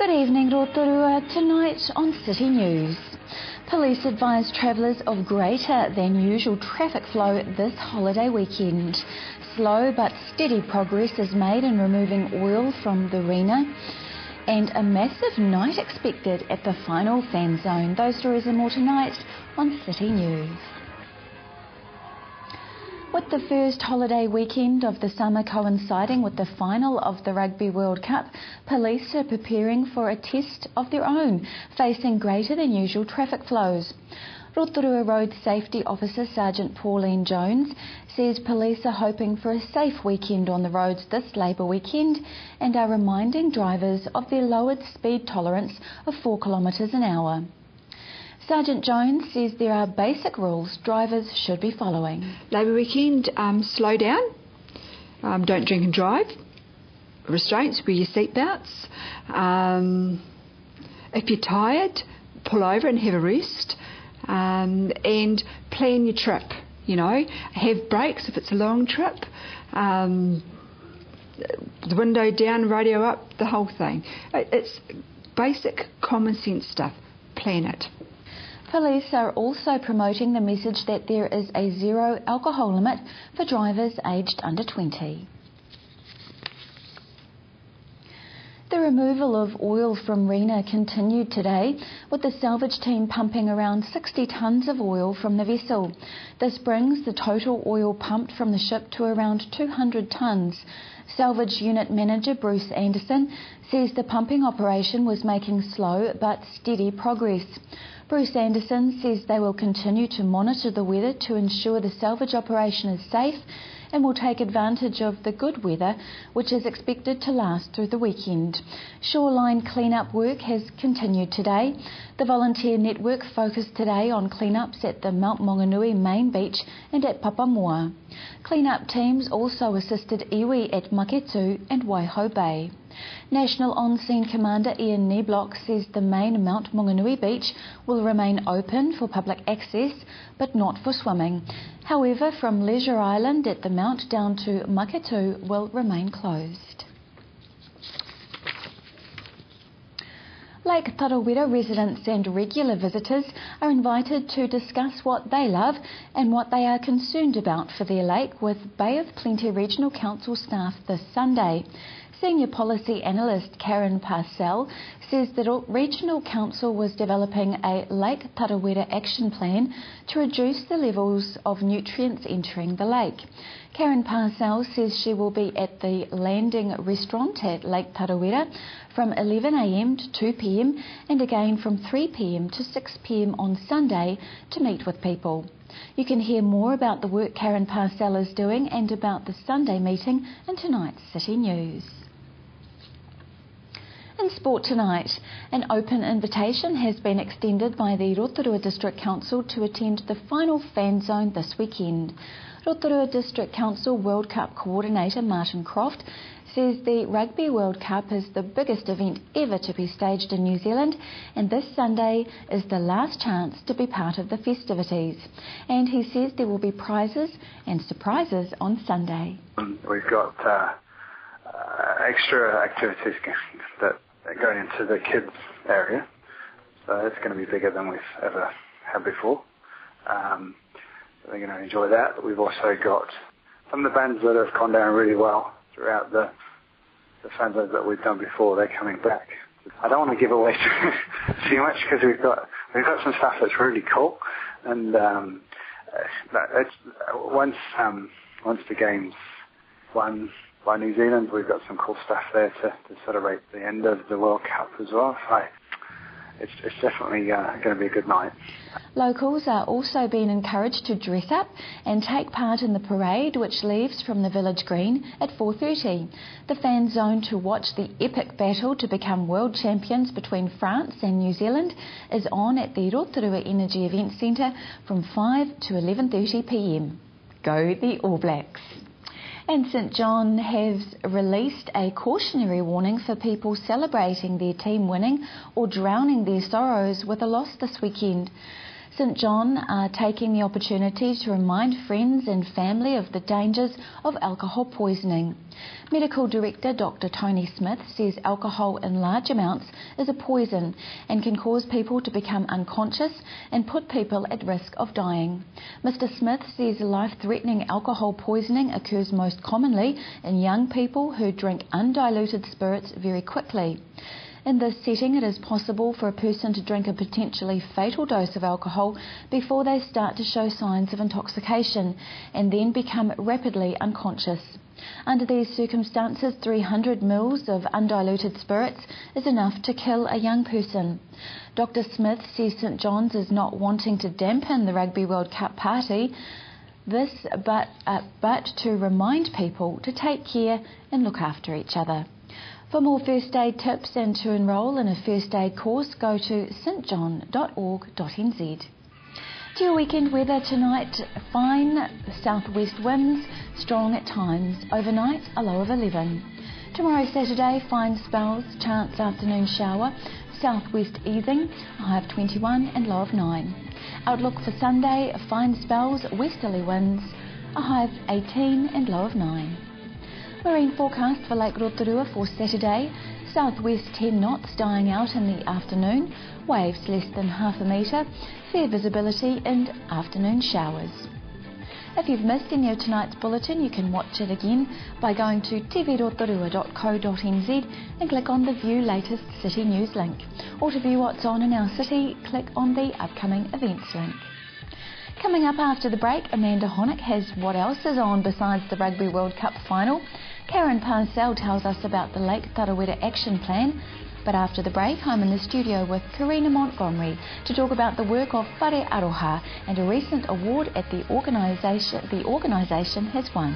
Good evening, Rotorua. Tonight on City News. Police advise travellers of greater than usual traffic flow this holiday weekend. Slow but steady progress is made in removing oil from the arena, and a massive night expected at the final fan zone. Those stories and more tonight on City News. With the first holiday weekend of the summer coinciding with the final of the Rugby World Cup, police are preparing for a test of their own, facing greater than usual traffic flows. Rotorua Road Safety Officer Sergeant Pauline Jones says police are hoping for a safe weekend on the roads this Labour weekend and are reminding drivers of their lowered speed tolerance of 4 kilometres an hour. Sergeant Jones says there are basic rules drivers should be following. Labour weekend, slow down, don't drink and drive, restraints, wear your seatbelts. If you're tired, pull over and have a rest, and plan your trip, have breaks if it's a long trip, the window down, radio up, the whole thing. It's basic common sense stuff, plan it. Police are also promoting the message that there is a zero alcohol limit for drivers aged under 20. The removal of oil from Rena continued today, with the salvage team pumping around 60 tonnes of oil from the vessel. This brings the total oil pumped from the ship to around 200 tonnes. Salvage Unit Manager Bruce Anderson says the pumping operation was making slow but steady progress. Bruce Anderson says they will continue to monitor the weather to ensure the salvage operation is safe and will take advantage of the good weather, which is expected to last through the weekend. Shoreline clean-up work has continued today. The volunteer network focused today on clean-ups at the Mount Maunganui main beach and at Papamoa. Clean-up teams also assisted iwi at Maketu and Waiho Bay. National On-Scene Commander Ian Neblock says the main Mount Maunganui beach will remain open for public access, but not for swimming. However, from Leisure Island at the Mount down to Maketu will remain closed. Lake Tarawera residents and regular visitors are invited to discuss what they love and what they are concerned about for their lake with Bay of Plenty Regional Council staff this Sunday. Senior Policy Analyst Karen Parcell says the Regional Council was developing a Lake Tarawera action plan to reduce the levels of nutrients entering the lake. Karen Parcell says she will be at the Landing Restaurant at Lake Tarawera from 11 a.m. to 2 p.m. and again from 3 p.m. to 6 p.m. on Sunday to meet with people. You can hear more about the work Karen Parcell is doing and about the Sunday meeting in tonight's City News. In sport tonight, an open invitation has been extended by the Rotorua District Council to attend the final fan zone this weekend. Rotorua District Council World Cup Coordinator Martin Croft says the Rugby World Cup is the biggest event ever to be staged in New Zealand, and this Sunday is the last chance to be part of the festivities. And he says there will be prizes and surprises on Sunday. We've got extra activities that going into the kids area, so it's going to be bigger than we've ever had before. They're going to enjoy that. But we've also got some of the bands that have gone down really well throughout the fan zones that we've done before. They're coming back. I don't want to give away too much because we've got some stuff that's really cool, and once the game's won by New Zealand, we've got some cool stuff there to celebrate the end of the World Cup as well. So it's definitely going to be a good night. Locals are also being encouraged to dress up and take part in the parade, which leaves from the village green at 4:30. The fan zone to watch the epic battle to become world champions between France and New Zealand is on at the Rotorua Energy Event Centre from 5 to 11:30 p.m. Go the All Blacks! And St John has released a cautionary warning for people celebrating their team winning or drowning their sorrows with a loss this weekend. St John are taking the opportunity to remind friends and family of the dangers of alcohol poisoning. Medical Director Dr Tony Smith says alcohol in large amounts is a poison and can cause people to become unconscious and put people at risk of dying. Mr Smith says life-threatening alcohol poisoning occurs most commonly in young people who drink undiluted spirits very quickly. In this setting, it is possible for a person to drink a potentially fatal dose of alcohol before they start to show signs of intoxication and then become rapidly unconscious. Under these circumstances, 300 ml of undiluted spirits is enough to kill a young person. Dr Smith says St John's is not wanting to dampen the Rugby World Cup party, but to remind people to take care and look after each other. For more first aid tips and to enrol in a first aid course, go to stjohn.org.nz. To your weekend weather tonight, fine southwest winds, strong at times. Overnight, a low of 11. Tomorrow Saturday, fine spells, chance afternoon shower, southwest easing, a high of 21 and low of 9. Outlook for Sunday, fine spells, westerly winds, a high of 18 and low of 9. Marine forecast for Lake Rotorua for Saturday, southwest 10 knots dying out in the afternoon, waves less than half a metre, fair visibility and afternoon showers. If you've missed any of tonight's bulletin, you can watch it again by going to tvrotorua.co.nz and click on the View Latest City News link. Or to view what's on in our city, click on the Upcoming Events link. Coming up after the break, Amanda Honick has what else is on besides the Rugby World Cup final. Karen Parcell tells us about the Lake Tarawera Action Plan. But after the break, I'm in the studio with Karina Montgomery to talk about the work of Whare Aroha and a recent award the organisation has won.